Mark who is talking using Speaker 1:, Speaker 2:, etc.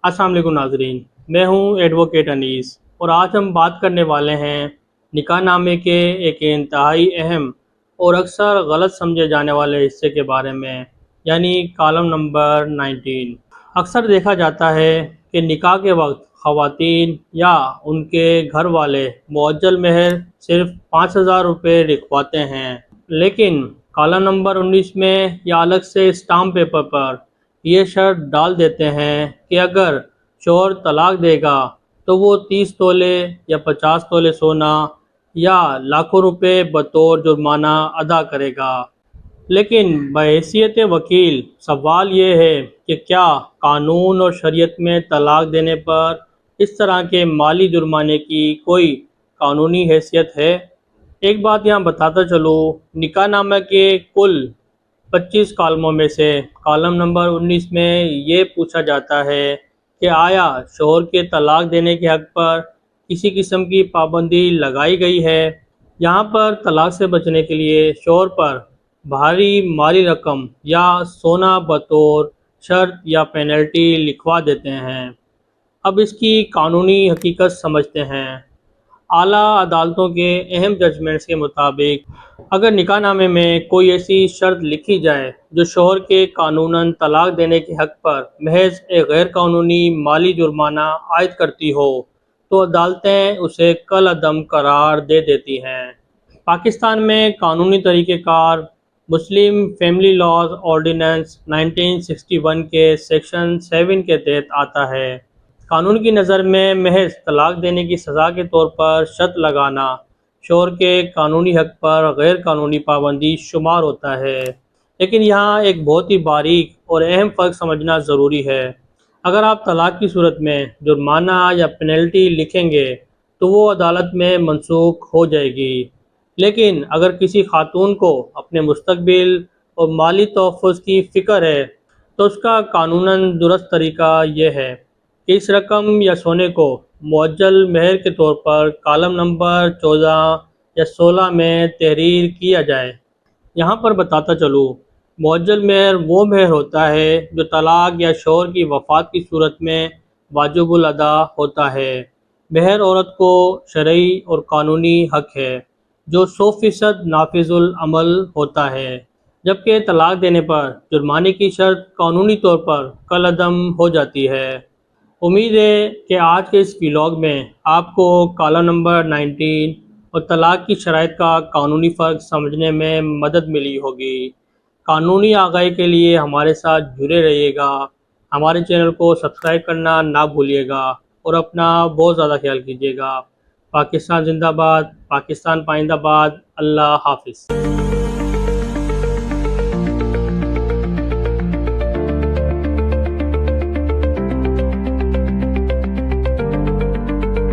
Speaker 1: अस्सलाम वालेकुम नाजरीन, मैं हूं एडवोकेट अनीस और आज हम बात करने वाले हैं निकाह नामे के एक इंतहाई अहम और अक्सर गलत समझे जाने वाले हिस्से के बारे में, यानी कॉलम नंबर 19। अक्सर देखा जाता है कि निकाह के वक्त ख़वातीन या उनके घर वाले मुअज्जल महर सिर्फ 5,000 रुपये लिखवाते हैं, लेकिन कॉलम नंबर 19 में या अलग से स्टाम्प पेपर पर ये शर्त डाल देते हैं कि अगर शौहर तलाक देगा तो वो 30 तोले या 50 तोले सोना या लाखों रुपए बतौर जुर्माना अदा करेगा। लेकिन बहैसियत वकील सवाल ये है कि क्या कानून और शरीयत में तलाक देने पर इस तरह के माली जुर्माने की कोई कानूनी हैसियत है? एक बात यहाँ बताता चलूँ, निकाह नामा के कुल 25 कॉलमों में से कॉलम नंबर 19 में ये पूछा जाता है कि आया शौहर के तलाक देने के हक़ पर किसी किस्म की पाबंदी लगाई गई है। यहाँ पर तलाक से बचने के लिए शौहर पर भारी माली रकम या सोना बतौर शर्त या पेनल्टी लिखवा देते हैं। अब इसकी कानूनी हकीकत समझते हैं। आला अदालतों के अहम जजमेंट्स के मुताबिक अगर निकाह नामे में कोई ऐसी शर्त लिखी जाए जो शौहर के कानूनन तलाक देने के हक़ पर महज एक गैर कानूनी माली जुर्माना आयद करती हो तो अदालतें उसे कल अदम करार दे देती हैं। पाकिस्तान में कानूनी तरीक़ेकार मुस्लिम फैमिली लॉज ऑर्डिनेंस 1961 के सेक्शन 7 के तहत आता है। कानून की नज़र में महज तलाक देने की सज़ा के तौर पर शर्त लगाना शौहर के कानूनी हक़ पर गैर कानूनी पाबंदी शुमार होता है। लेकिन यहाँ एक बहुत ही बारीक और अहम फ़र्क समझना ज़रूरी है। अगर आप तलाक की सूरत में जुर्माना या पेनल्टी लिखेंगे तो वो अदालत में मनसूख हो जाएगी, लेकिन अगर किसी खातून को अपने मुस्तकबिल और माली तहफ़्फ़ुज़ की फ़िक्र है तो उसका कानूनन दुरुस्त तरीका यह है कि इस रकम या सोने को मुअज्जल महर के तौर पर कॉलम नंबर 14 या 16 में तहरीर किया जाए। यहाँ पर बताता चलूँ, मुअज्जल महर वो महर होता है जो तलाक या शौहर की वफ़ात की सूरत में वाजिबुल अदा होता है। महर औरत को शरई और कानूनी हक़ है जो 100% नाफिजुल अमल होता है, जबकि तलाक देने पर जुर्माने की शर्त कानूनी तौर पर कल अदम हो जाती है। उम्मीद है कि आज के इस व्लॉग में आपको कॉलम नंबर 19 और तलाक की शराइत का कानूनी फ़र्क समझने में मदद मिली होगी। कानूनी आगाही के लिए हमारे साथ जुड़े रहिएगा। हमारे चैनल को सब्सक्राइब करना ना भूलिएगा और अपना बहुत ज़्यादा ख्याल कीजिएगा। पाकिस्तान जिंदाबाद, पाकिस्तान पाइंदाबाद। अल्लाह हाफिज़।